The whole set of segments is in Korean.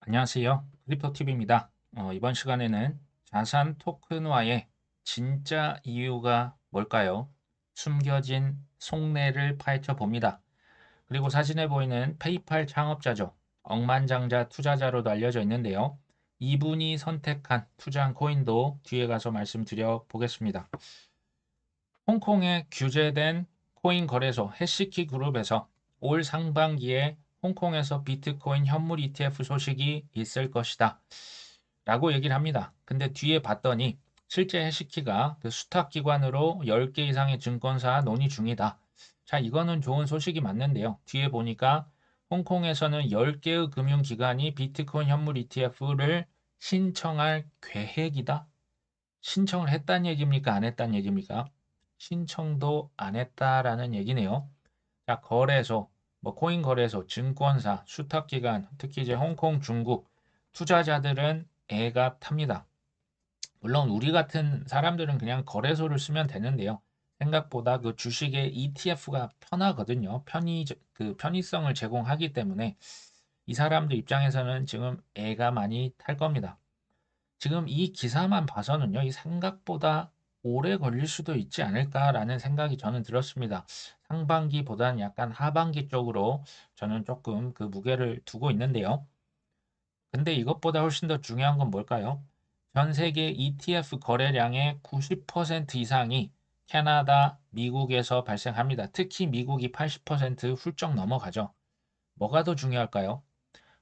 안녕하세요. 크립토TV입니다. 이번 시간에는 자산 토큰화의 진짜 이유가 뭘까요? 숨겨진 속내를 파헤쳐 봅니다. 그리고 사진에 보이는 페이팔 창업자죠. 억만장자 투자자로도 알려져 있는데요. 이분이 선택한 투자한 코인도 뒤에 가서 말씀드려 보겠습니다. 홍콩에 규제된 코인 거래소 해시키 그룹에서 올 상반기에 홍콩에서 비트코인 현물 ETF 소식이 있을 것이다 라고 얘기를 합니다. 근데 뒤에 봤더니 실제 해시키가 그 수탁기관으로 10개 이상의 증권사 논의 중이다. 자, 이거는 좋은 소식이 맞는데요. 뒤에 보니까 홍콩에서는 10개의 금융기관이 비트코인 현물 ETF를 신청할 계획이다. 신청을 했다는 얘기입니까? 안 했다는 얘기입니까? 신청도 안 했다라는 얘기네요. 자, 거래소, 뭐 코인 거래소, 증권사, 수탁기관, 특히 이제 홍콩, 중국 투자자들은 애가 탑니다. 물론 우리 같은 사람들은 그냥 거래소를 쓰면 되는데요. 생각보다 그 주식의 ETF가 편하거든요. 그 편의성을 제공하기 때문에 이 사람들 입장에서는 지금 애가 많이 탈 겁니다. 지금 이 기사만 봐서는요, 이 생각보다 오래 걸릴 수도 있지 않을까라는 생각이 저는 들었습니다. 상반기보다는 약간 하반기 쪽으로 저는 조금 그 무게를 두고 있는데요. 근데 이것보다 훨씬 더 중요한 건 뭘까요? 전 세계 ETF 거래량의 90% 이상이 캐나다, 미국에서 발생합니다. 특히 미국이 80% 훌쩍 넘어가죠. 뭐가 더 중요할까요?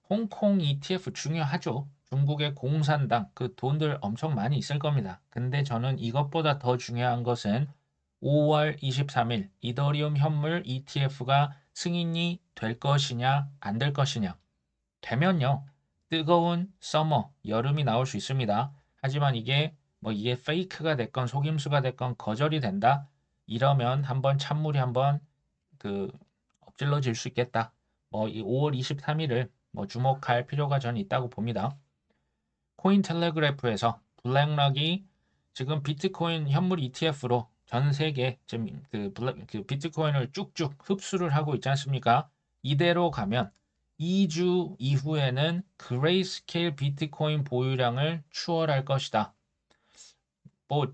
홍콩 ETF 중요하죠. 중국의 공산당 그 돈들 엄청 많이 있을 겁니다. 근데 저는 이것보다 더 중요한 것은 5월 23일 이더리움 현물 ETF가 승인이 될 것이냐 안 될 것이냐. 되면요. 뜨거운 서머 여름이 나올 수 있습니다. 하지만 이게 페이크가 됐건 속임수가 됐건 거절이 된다. 이러면 한번 찬물이 한번 그 엎질러질 수 있겠다. 이 5월 23일을 주목할 필요가 저는 있다고 봅니다. 코인텔레그래프에서 블랙락이 지금 비트코인 현물 ETF로 전 세계 지금 그 비트코인을 쭉쭉 흡수를 하고 있지 않습니까? 이대로 가면 2주 이후에는 그레이스케일 비트코인 보유량을 추월할 것이다.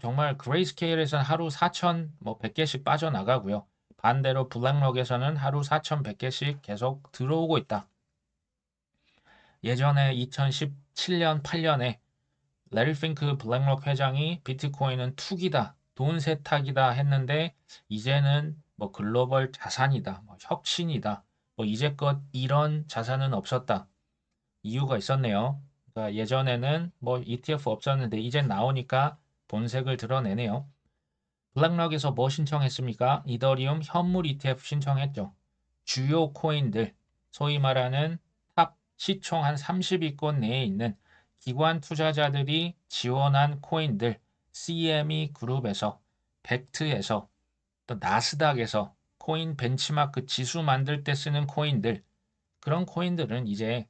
정말 그레이스케일에서는 하루 4천 100개씩 빠져나가고요. 반대로 블랙록에서는 하루 4,100개씩 계속 들어오고 있다. 예전에 2017년, 8년에 레리 핑크 블랙록 회장이 비트코인은 투기다, 돈 세탁이다 했는데 이제는 글로벌 자산이다, 혁신이다, 이제껏 이런 자산은 없었다. 이유가 있었네요. 그러니까 예전에는 ETF 없었는데 이제 나오니까 본색을 드러내네요. 블랙락에서 뭐 신청했습니까? 이더리움 현물 ETF 신청했죠. 주요 코인들, 소위 말하는 탑 시총 한 30위권 내에 있는 기관 투자자들이 지원한 코인들, CME 그룹에서, 벡트에서, 또 나스닥에서 코인 벤치마크 지수 만들 때 쓰는 코인들, 그런 코인들은 이제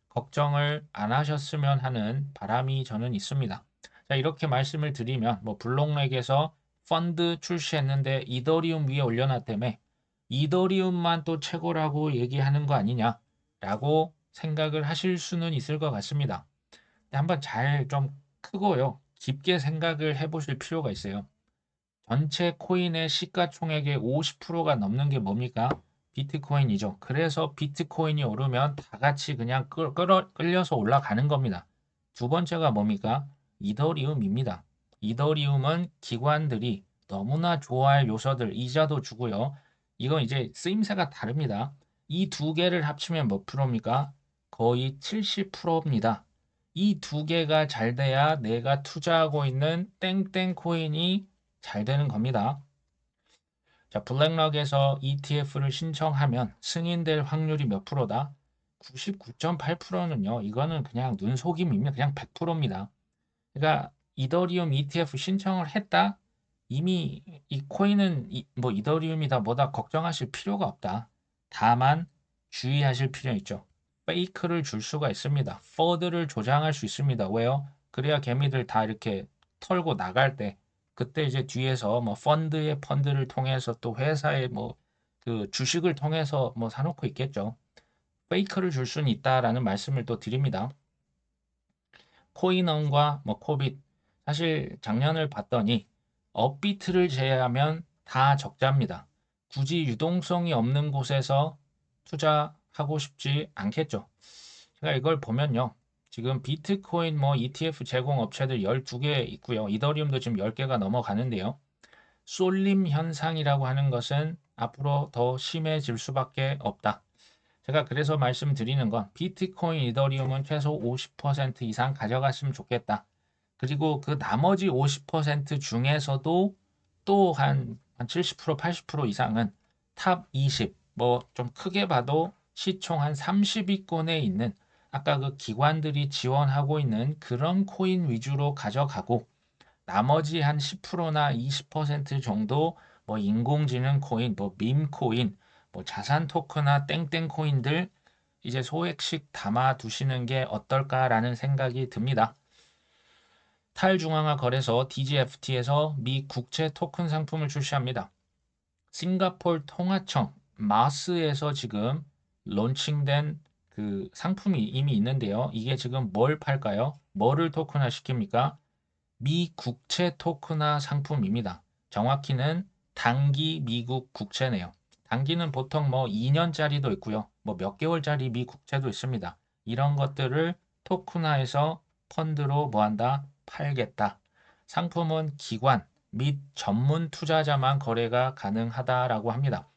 걱정을 안 하셨으면 하는 바람이 저는 있습니다. 자, 이렇게 말씀을 드리면 블록렉에서 펀드 출시했는데 이더리움 위에 올려놨다며 이더리움만 또 최고라고 얘기하는 거 아니냐라고 생각을 하실 수는 있을 것 같습니다. 근데 한번 잘 좀 크고요. 깊게 생각을 해보실 필요가 있어요. 전체 코인의 시가총액의 50%가 넘는 게 뭡니까? 비트코인이죠. 그래서 비트코인이 오르면 다 같이 그냥 끌려서 올라가는 겁니다. 두 번째가 뭡니까? 이더리움입니다. 이더리움은 기관들이 너무나 좋아할 요소들, 이자도 주고요. 이건 이제 쓰임새가 다릅니다. 이 두 개를 합치면 몇 프로입니까? 거의 70%입니다. 이 두 개가 잘 돼야 내가 투자하고 있는 땡땡 코인이 잘 되는 겁니다. 자, 블랙락에서 ETF를 신청하면 승인될 확률이 몇 프로다? 99.8%는요. 이거는 그냥 눈속임입니다. 그냥 100%입니다. 그러니까 이더리움 ETF 신청을 했다? 이미 이 코인은 이더리움이다 뭐다 걱정하실 필요가 없다. 다만 주의하실 필요 있죠. 페이크를 줄 수가 있습니다. 퍼드를 조장할 수 있습니다. 왜요? 그래야 개미들 다 이렇게 털고 나갈 때 그때 이제 뒤에서 펀드의 펀드를 통해서 또 회사의 그 주식을 통해서 사놓고 있겠죠. 페이크를 줄 수는 있다라는 말씀을 또 드립니다. 코인원과 뭐 코빗 사실 작년을 봤더니 업비트를 제외하면 다 적자입니다. 굳이 유동성이 없는 곳에서 투자하고 싶지 않겠죠. 제가 이걸 보면요. 지금 비트코인 뭐 ETF 제공 업체들 12개 있고요. 이더리움도 지금 10개가 넘어가는데요. 쏠림 현상이라고 하는 것은 앞으로 더 심해질 수밖에 없다. 제가 그래서 말씀드리는 건 비트코인, 이더리움은 최소 50% 이상 가져갔으면 좋겠다. 그리고 그 나머지 50% 중에서도 또 한 70%, 80% 이상은 탑 20, 뭐 좀 크게 봐도 시총 한 30위권에 있는 아까 그 기관들이 지원하고 있는 그런 코인 위주로 가져가고 나머지 한 10%나 20% 정도 뭐 인공지능 코인, 뭐 밈 코인, 뭐 자산 토크나 땡땡 코인들 이제 소액씩 담아 두시는 게 어떨까라는 생각이 듭니다. 탈중앙화 거래소 DGFT에서 미 국채 토큰 상품을 출시합니다. 싱가포르 통화청 마스에서 지금 론칭된 그 상품이 이미 있는데요. 이게 지금 뭘 팔까요? 뭐를 토큰화 시킵니까? 미 국채 토큰화 상품입니다. 정확히는 단기 미국 국채네요. 단기는 보통 뭐 2년짜리도 있고요. 뭐 몇 개월짜리 미 국채도 있습니다. 이런 것들을 토큰화해서 펀드로 뭐한다? 팔겠다. 상품은 기관 및 전문 투자자만 거래가 가능하다라고 합니다.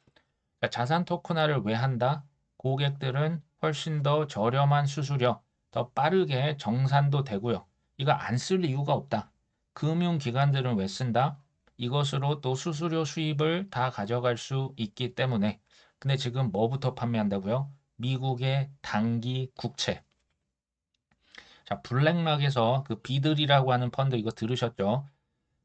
그러니까 자산 토큰화를 왜 한다? 고객들은 훨씬 더 저렴한 수수료, 더 빠르게 정산도 되고요. 이거 안 쓸 이유가 없다. 금융기관들은 왜 쓴다? 이것으로 또 수수료 수입을 다 가져갈 수 있기 때문에. 근데 지금 뭐부터 판매한다고요? 미국의 단기 국채. 자, 블랙락에서 그 비들이라고 하는 펀드 이거 들으셨죠?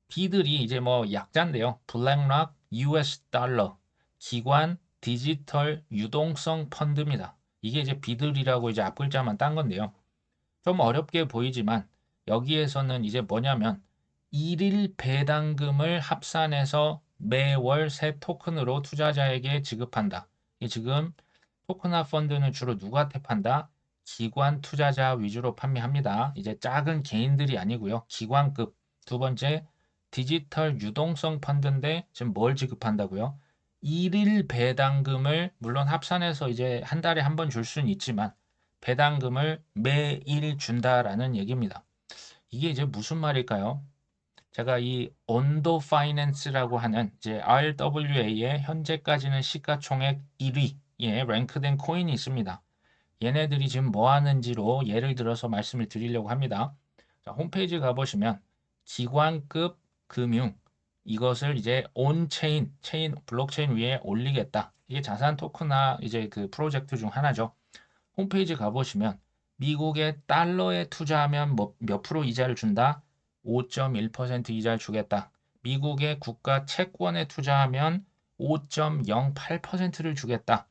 비들이 이제 뭐 약자인데요. 블랙락 US 달러 기관 디지털 유동성 펀드입니다. 이게 이제 비들이라고 이제 앞글자만 딴 건데요. 좀 어렵게 보이지만 여기에서는 이제 뭐냐면 일일 배당금을 합산해서 매월 새 토큰으로 투자자에게 지급한다. 이게 지금 토큰화 펀드는 주로 누구한테 판다? 기관 투자자 위주로 판매합니다. 이제 작은 개인들이 아니고요. 기관급. 두 번째, 디지털 유동성 펀드인데 지금 뭘 지급한다고요? 일일 배당금을 물론 합산해서 이제 한 달에 한 번 줄 수는 있지만 배당금을 매일 준다라는 얘기입니다. 이게 이제 무슨 말일까요? 제가 이 온도 파이낸스라고 하는 이제 RWA의 현재까지는 시가총액 1위에 랭크된 코인이 있습니다. 얘네들이 지금 뭐 하는지로 예를 들어서 말씀을 드리려고 합니다. 자, 홈페이지 가보시면 기관급 금융 이것을 이제 온체인 블록체인 위에 올리겠다. 이게 자산 토큰화 이제 그 프로젝트 중 하나죠. 홈페이지 가보시면 미국의 달러에 투자하면 몇 프로 이자를 준다? 5.1% 이자를 주겠다. 미국의 국가 채권에 투자하면 5.08%를 주겠다.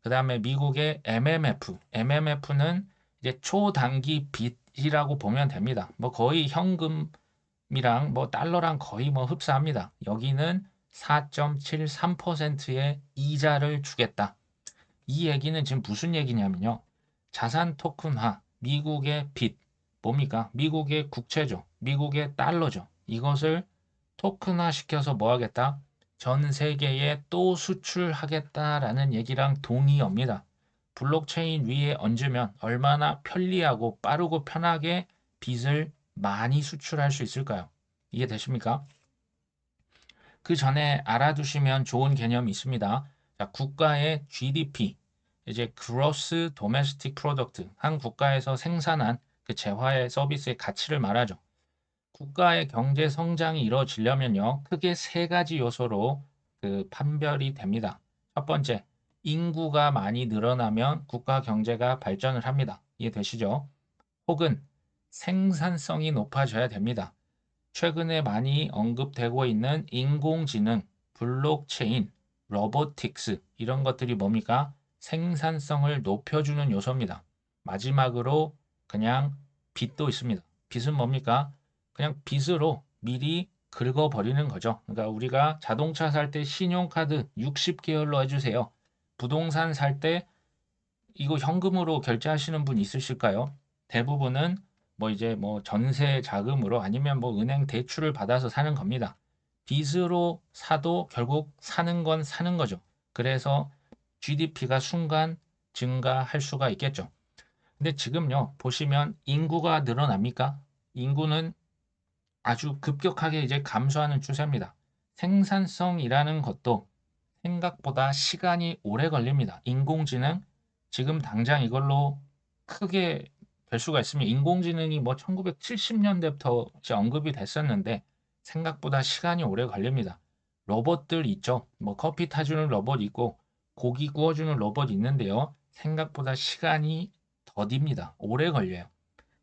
그 다음에 미국의 MMF는 이제 초단기 빚이라고 보면 됩니다. 뭐 거의 현금이랑 뭐 달러랑 거의 뭐 흡사합니다. 여기는 4.73%의 이자를 주겠다. 이 얘기는 지금 무슨 얘기냐면요. 자산 토큰화, 미국의 빚, 뭡니까? 미국의 국채죠. 미국의 달러죠. 이것을 토큰화 시켜서 뭐 하겠다? 전 세계에 또 수출하겠다라는 얘기랑 동의어입니다. 블록체인 위에 얹으면 얼마나 편리하고 빠르고 편하게 빚을 많이 수출할 수 있을까요? 이해되십니까? 그 전에 알아두시면 좋은 개념이 있습니다. 자, 국가의 GDP, 이제 Gross Domestic Product, 한 국가에서 생산한 그 재화의 서비스의 가치를 말하죠. 국가의 경제 성장이 이루어지려면요, 크게 세 가지 요소로 그 판별이 됩니다. 첫 번째, 인구가 많이 늘어나면 국가 경제가 발전을 합니다. 이해되시죠? 혹은 생산성이 높아져야 됩니다. 최근에 많이 언급되고 있는 인공지능, 블록체인, 로보틱스 이런 것들이 뭡니까? 생산성을 높여주는 요소입니다. 마지막으로 그냥 빚도 있습니다. 빚은 뭡니까? 그냥 빚으로 미리 긁어버리는 거죠. 그러니까 우리가 자동차 살 때 신용카드 60개월로 해주세요. 부동산 살 때 이거 현금으로 결제하시는 분 있으실까요? 대부분은 뭐 이제 뭐 전세 자금으로 아니면 뭐 은행 대출을 받아서 사는 겁니다. 빚으로 사도 결국 사는 건 사는 거죠. 그래서 GDP가 순간 증가할 수가 있겠죠. 근데 지금요, 보시면 인구가 늘어납니까? 인구는 아주 급격하게 이제 감소하는 추세입니다. 생산성이라는 것도 생각보다 시간이 오래 걸립니다. 인공지능 지금 당장 이걸로 크게 될 수가 있으면 인공지능이 뭐 1970년대부터 언급이 됐었는데 생각보다 시간이 오래 걸립니다. 로봇들 있죠. 뭐 커피 타주는 로봇 있고 고기 구워주는 로봇 있는데요. 생각보다 시간이 더딥니다. 오래 걸려요.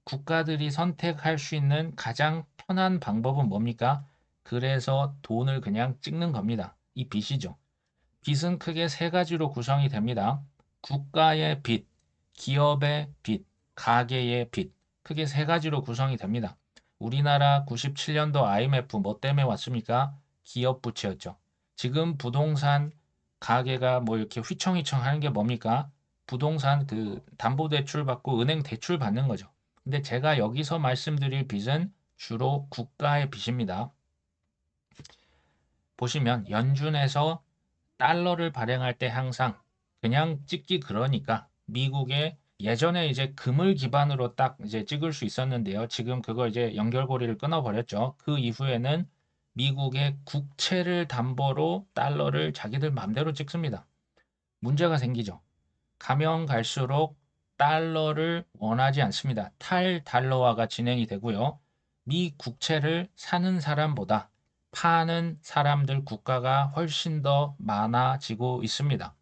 국가들이 선택할 수 있는 가장 편한 방법은 뭡니까? 그래서 돈을 그냥 찍는 겁니다. 이 빚이죠. 빚은 크게 세 가지로 구성이 됩니다. 국가의 빚, 기업의 빚, 가계의 빚. 크게 세 가지로 구성이 됩니다. 우리나라 97년도 IMF 뭐 때문에 왔습니까? 기업 부채였죠. 지금 부동산 가계가 뭐 이렇게 휘청휘청 하는 게 뭡니까? 부동산 그 담보대출 받고 은행 대출 받는 거죠. 근데 제가 여기서 말씀드릴 빚은 주로 국가의 빚입니다. 보시면 연준에서 달러를 발행할 때 항상 그냥 찍기 그러니까 미국의 예전에 이제 금을 기반으로 딱 이제 찍을 수 있었는데요. 지금 그거 이제 연결고리를 끊어버렸죠. 그 이후에는 미국의 국채를 담보로 달러를 자기들 맘대로 찍습니다. 문제가 생기죠. 가면 갈수록 달러를 원하지 않습니다. 탈달러화가 진행이 되고요. 미 국채를 사는 사람보다 파는 사람들 국가가 훨씬 더 많아지고 있습니다.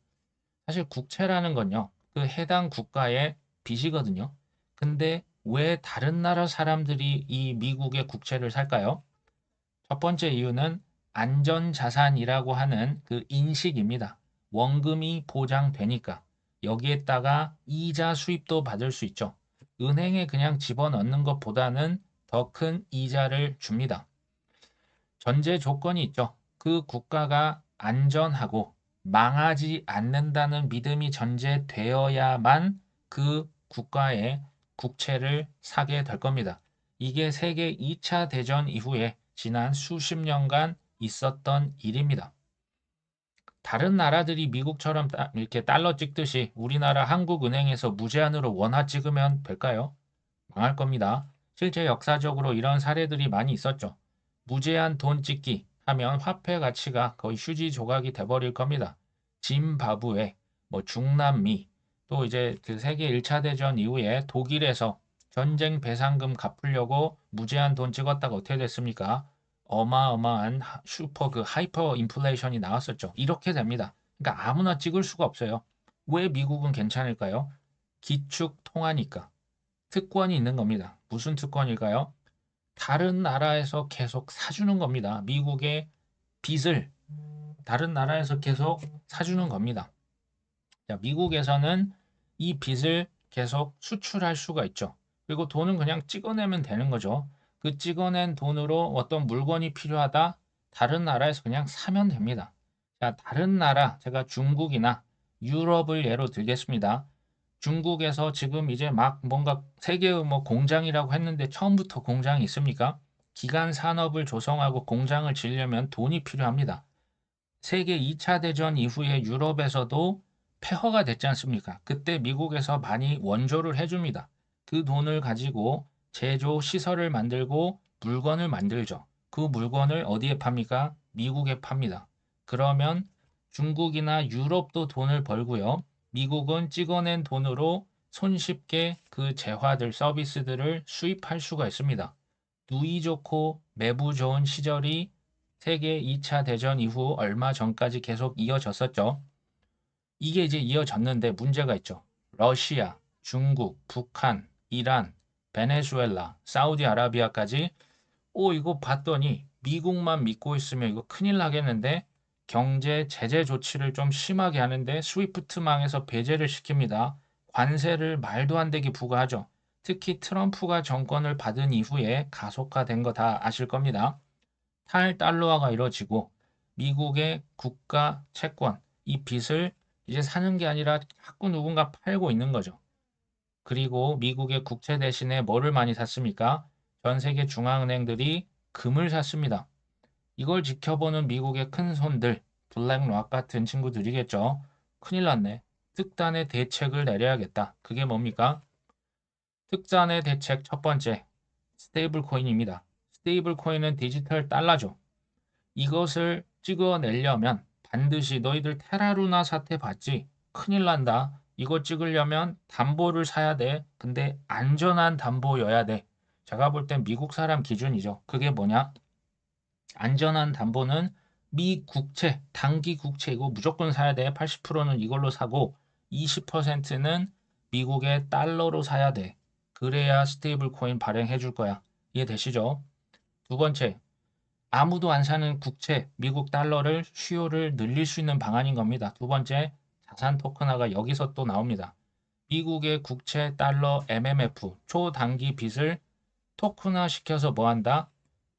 사실 국채라는 건요, 그 해당 국가의 빚이거든요. 근데 왜 다른 나라 사람들이 이 미국의 국채를 살까요? 첫 번째 이유는 안전자산이라고 하는 그 인식입니다. 원금이 보장되니까 여기에다가 이자 수입도 받을 수 있죠. 은행에 그냥 집어넣는 것보다는 더 큰 이자를 줍니다. 전제 조건이 있죠. 그 국가가 안전하고 망하지 않는다는 믿음이 전제되어야만 그 국가의 국채를 사게 될 겁니다. 이게 세계 2차 대전 이후에 지난 수십 년간 있었던 일입니다. 다른 나라들이 미국처럼 이렇게 달러 찍듯이 우리나라 한국은행에서 무제한으로 원화 찍으면 될까요? 망할 겁니다. 실제 역사적으로 이런 사례들이 많이 있었죠. 무제한 돈 찍기 하면 화폐 가치가 거의 휴지 조각이 돼버릴 겁니다. 짐바브웨, 뭐 중남미, 또 이제 그 세계 1차 대전 이후에 독일에서 전쟁 배상금 갚으려고 무제한 돈 찍었다가 어떻게 됐습니까? 어마어마한 슈퍼 그 하이퍼 인플레이션이 나왔었죠. 이렇게 됩니다. 그러니까 아무나 찍을 수가 없어요. 왜 미국은 괜찮을까요? 기축 통화니까. 특권이 있는 겁니다. 무슨 특권일까요? 다른 나라에서 계속 사주는 겁니다. 미국의 빚을 다른 나라에서 계속 사주는 겁니다. 자, 미국에서는 이 빚을 계속 수출할 수가 있죠. 그리고 돈은 그냥 찍어내면 되는 거죠. 그 찍어낸 돈으로 어떤 물건이 필요하다? 다른 나라에서 그냥 사면 됩니다. 자, 다른 나라, 제가 중국이나 유럽을 예로 들겠습니다. 중국에서 지금 이제 막 뭔가 세계의 뭐 공장이라고 했는데 처음부터 공장이 있습니까? 기간 산업을 조성하고 공장을 지으려면 돈이 필요합니다. 세계 2차 대전 이후에 유럽에서도 폐허가 됐지 않습니까? 그때 미국에서 많이 원조를 해줍니다. 그 돈을 가지고 제조 시설을 만들고 물건을 만들죠. 그 물건을 어디에 팝니까? 미국에 팝니다. 그러면 중국이나 유럽도 돈을 벌고요. 미국은 찍어낸 돈으로 손쉽게 그 재화들, 서비스들을 수입할 수가 있습니다. 누이 좋고 매부 좋은 시절이 세계 2차 대전 이후 얼마 전까지 계속 이어졌었죠. 이게 이제 이어졌는데 문제가 있죠. 러시아, 중국, 북한, 이란, 베네수엘라, 사우디아라비아까지 이거 봤더니 미국만 믿고 있으면 이거 큰일 나겠는데 경제 제재 조치를 좀 심하게 하는데 스위프트망에서 배제를 시킵니다. 관세를 말도 안 되게 부과하죠. 특히 트럼프가 정권을 받은 이후에 가속화된 거 다 아실 겁니다. 탈달러화가 이루어지고 미국의 국가 채권, 이 빚을 이제 사는 게 아니라 자꾸 누군가 팔고 있는 거죠. 그리고 미국의 국채 대신에 뭐를 많이 샀습니까? 전 세계 중앙은행들이 금을 샀습니다. 이걸 지켜보는 미국의 큰 손들, 블랙락 같은 친구들이겠죠. 큰일 났네. 특단의 대책을 내려야겠다. 그게 뭡니까? 특단의 대책 첫 번째, 스테이블 코인입니다. 스테이블 코인은 디지털 달러죠. 이것을 찍어내려면 반드시 너희들 테라루나 사태 봤지? 큰일 난다. 이거 찍으려면 담보를 사야 돼. 근데 안전한 담보여야 돼. 제가 볼 땐 미국 사람 기준이죠. 그게 뭐냐? 안전한 담보는 미 국채, 단기 국채 이거 무조건 사야 돼. 80%는 이걸로 사고 20%는 미국의 달러로 사야 돼. 그래야 스테이블 코인 발행해 줄 거야. 이해되시죠? 두 번째, 아무도 안 사는 국채, 미국 달러를 수요를 늘릴 수 있는 방안인 겁니다. 두 번째, 자산 토큰화가 여기서 또 나옵니다. 미국의 국채 달러 MMF, 초단기 빚을 토큰화 시켜서 뭐 한다?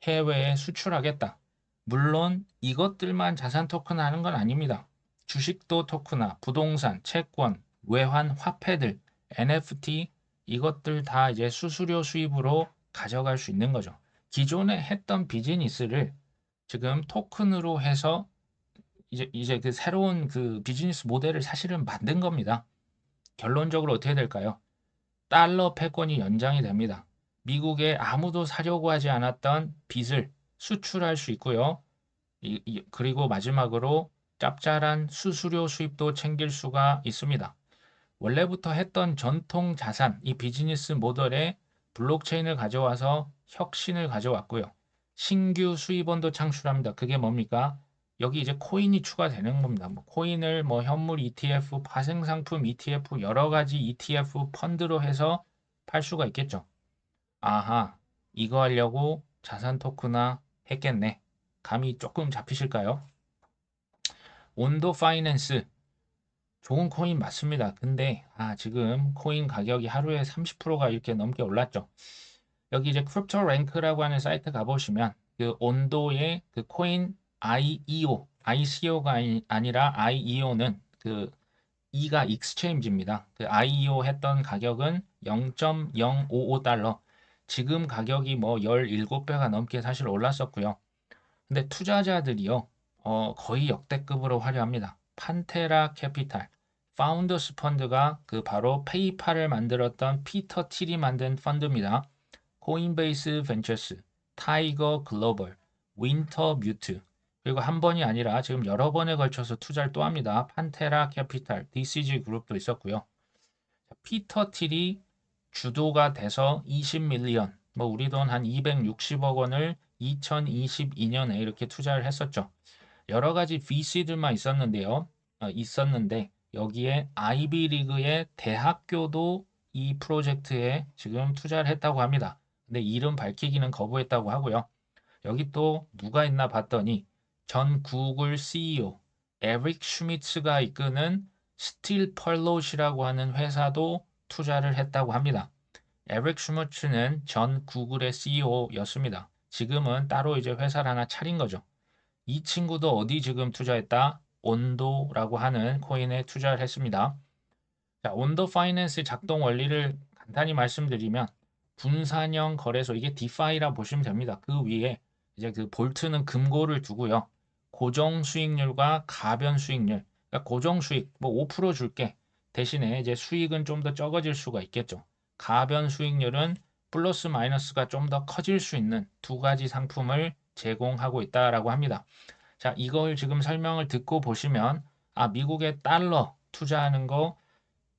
해외에 수출하겠다. 물론 이것들만 자산 토큰화 하는 건 아닙니다. 주식도 토큰화, 부동산, 채권, 외환 화폐들, NFT 이것들 다 이제 수수료 수입으로 가져갈 수 있는 거죠. 기존에 했던 비즈니스를 지금 토큰으로 해서 이제 그 새로운 그 비즈니스 모델을 사실은 만든 겁니다. 결론적으로 어떻게 될까요? 달러 패권이 연장이 됩니다. 미국에 아무도 사려고 하지 않았던 빚을 수출할 수 있고요. 그리고 마지막으로 짭짤한 수수료 수입도 챙길 수가 있습니다. 원래부터 했던 전통 자산, 이 비즈니스 모델에 블록체인을 가져와서 혁신을 가져왔고요. 신규 수입원도 창출합니다. 그게 뭡니까? 여기 이제 코인이 추가되는 겁니다. 뭐 코인을 뭐 현물 ETF, 파생상품 ETF, 여러 가지 ETF 펀드로 해서 팔 수가 있겠죠. 아하, 이거 하려고 자산 토크나 했겠네. 감이 조금 잡히실까요? 온도 파이낸스 좋은 코인 맞습니다. 근데 지금 코인 가격이 하루에 30%가 이렇게 넘게 올랐죠. 여기 이제 크립토 랭크라고 하는 사이트 가보시면 그 온도의 그 코인 IEO, ICO가 아니라 IEO는 그 E가 익스체인지입니다. 그 IEO 했던 가격은 0.055달러. 지금 가격이 뭐 17배가 넘게 사실 올랐었고요. 근데 투자자들이요, 거의 역대급으로 화려합니다. 판테라 캐피탈, 파운더스 펀드가 그 바로 페이팔을 만들었던 피터 틸이 만든 펀드입니다. 코인베이스 벤처스, 타이거 글로벌, 윈터 뮤트, 그리고 한 번이 아니라 지금 여러 번에 걸쳐서 투자를 또 합니다. 판테라 캐피탈, DCG 그룹도 있었고요. 피터 틸이 주도가 돼서 20밀리언, 뭐 우리 돈 한 260억 원을 2022년에 이렇게 투자를 했었죠. 여러 가지 VC들만 있었는데요. 있었는데 여기에 아이비리그의 대학교도 이 프로젝트에 지금 투자를 했다고 합니다. 근데 이름 밝히기는 거부했다고 하고요. 여기 또 누가 있나 봤더니 전 구글 CEO 에릭 슈미츠가 이끄는 스틸 펄롯이라고 하는 회사도 투자를 했다고 합니다. 에릭 슈미츠는 전 구글의 CEO였습니다. 지금은 따로 이제 회사를 하나 차린 거죠. 이 친구도 어디 지금 투자했다? 온도라고 하는 코인에 투자를 했습니다. 자, 온도 파이낸스 작동 원리를 간단히 말씀드리면 분산형 거래소 이게 디파이라 보시면 됩니다. 그 위에 이제 그 볼트는 금고를 두고요. 고정 수익률과 가변 수익률. 그러니까 고정 수익 뭐 5% 줄게. 대신에 이제 수익은 좀 더 적어질 수가 있겠죠. 가변 수익률은 플러스 마이너스가 좀 더 커질 수 있는 두 가지 상품을 제공하고 있다라고 합니다. 자, 이걸 지금 설명을 듣고 보시면 미국의 달러 투자하는 거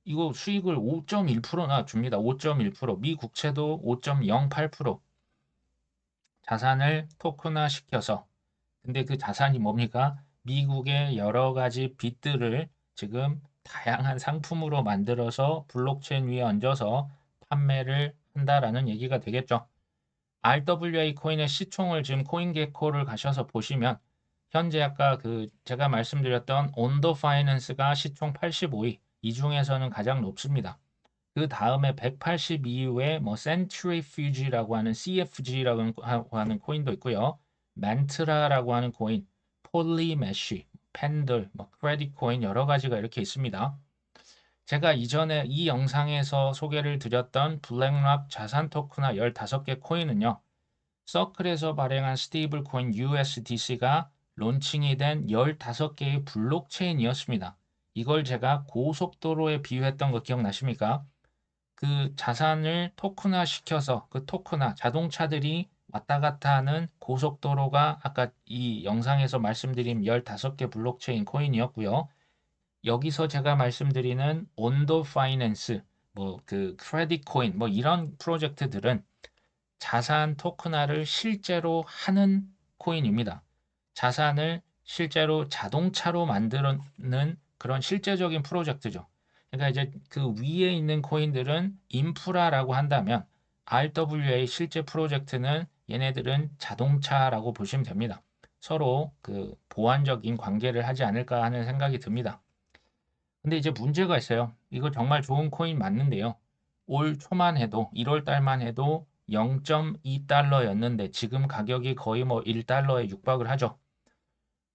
이거 수익을 5.1%나 줍니다. 5.1%. 미 국채도 5.08% 자산을 토큰화 시켜서 근데 그 자산이 뭡니까? 미국의 여러 가지 빚들을 지금 다양한 상품으로 만들어서 블록체인 위에 얹어서 판매를 한다라는 얘기가 되겠죠. RWA 코인의 시총을 지금 코인게코를 가셔서 보시면 현재 아까 그 제가 말씀드렸던 온도 파이낸스가 시총 85위 이 중에서는 가장 높습니다. 그 다음에 182위에 뭐 센츄리 퓨지라고 하는 CFG라고 하는 코인도 있고요. 만트라라고 하는 코인, 폴리메쉬, 팬들, 뭐 크레딧 코인 여러 가지가 이렇게 있습니다. 제가 이전에 이 영상에서 소개를 드렸던 블랙락 자산 토큰화 15개 코인은요. 서클에서 발행한 스테이블 코인 USDC가 론칭이 된 15개의 블록체인이었습니다. 이걸 제가 고속도로에 비유했던 거 기억나십니까? 그 자산을 토큰화 시켜서 그 토큰화 자동차들이 왔다 갔다 하는 고속도로가 아까 이 영상에서 말씀드린 15개 블록체인 코인이었고요. 여기서 제가 말씀드리는 온도 파이낸스, 뭐 그 크레딧 코인, 뭐 이런 프로젝트들은 자산 토큰화를 실제로 하는 코인입니다. 자산을 실제로 자동차로 만드는 그런 실제적인 프로젝트죠. 그러니까 이제 그 위에 있는 코인들은 인프라라고 한다면 RWA 실제 프로젝트는 얘네들은 자동차라고 보시면 됩니다. 서로 그 보완적인 관계를 하지 않을까 하는 생각이 듭니다. 근데 이제 문제가 있어요. 이거 정말 좋은 코인 맞는데요. 올 초만 해도 1월 달만 해도 0.2달러였는데 지금 가격이 거의 뭐 1달러에 육박을 하죠.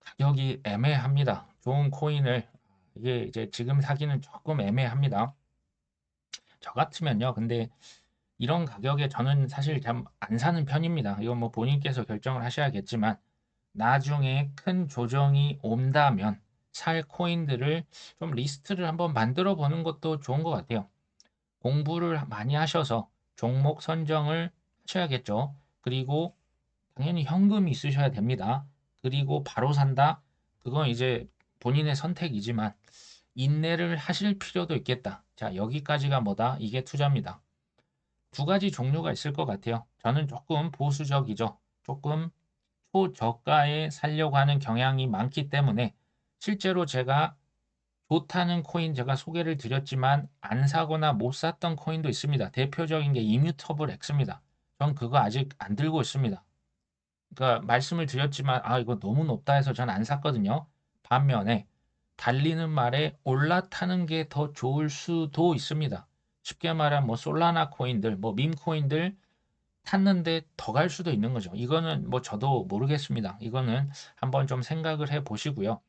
가격이 애매합니다. 좋은 코인을 이게 이제 지금 사기는 조금 애매합니다. 저 같으면요. 근데 이런 가격에 저는 사실 참 안 사는 편입니다. 이건 뭐 본인께서 결정을 하셔야겠지만 나중에 큰 조정이 온다면 살 코인들을 좀 리스트를 한번 만들어 보는 것도 좋은 것 같아요. 공부를 많이 하셔서 종목 선정을 하셔야겠죠. 그리고 당연히 현금이 있으셔야 됩니다. 그리고 바로 산다? 그건 이제 본인의 선택이지만 인내를 하실 필요도 있겠다. 자, 여기까지가 뭐다? 이게 투자입니다. 두 가지 종류가 있을 것 같아요. 저는 조금 보수적이죠. 조금 초저가에 살려고 하는 경향이 많기 때문에 실제로 제가 좋다는 코인 제가 소개를 드렸지만 안 사거나 못 샀던 코인도 있습니다. 대표적인 게 이뮤터블 X입니다. 전 그거 아직 안 들고 있습니다. 그러니까 말씀을 드렸지만 아 이거 너무 높다 해서 전 안 샀거든요. 반면에 달리는 말에 올라타는 게 더 좋을 수도 있습니다. 쉽게 말하면 뭐 솔라나 코인들, 뭐 밈 코인들 탔는데 더 갈 수도 있는 거죠. 이거는 뭐 저도 모르겠습니다. 이거는 한번 좀 생각을 해 보시고요.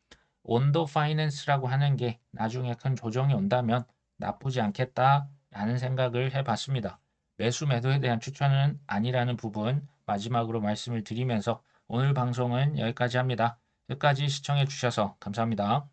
온도 파이낸스라고 하는 게 나중에 큰 조정이 온다면 나쁘지 않겠다라는 생각을 해 봤습니다. 매수 매도에 대한 추천은 아니라는 부분 마지막으로 말씀을 드리면서 오늘 방송은 여기까지 합니다. 끝까지 시청해 주셔서 감사합니다.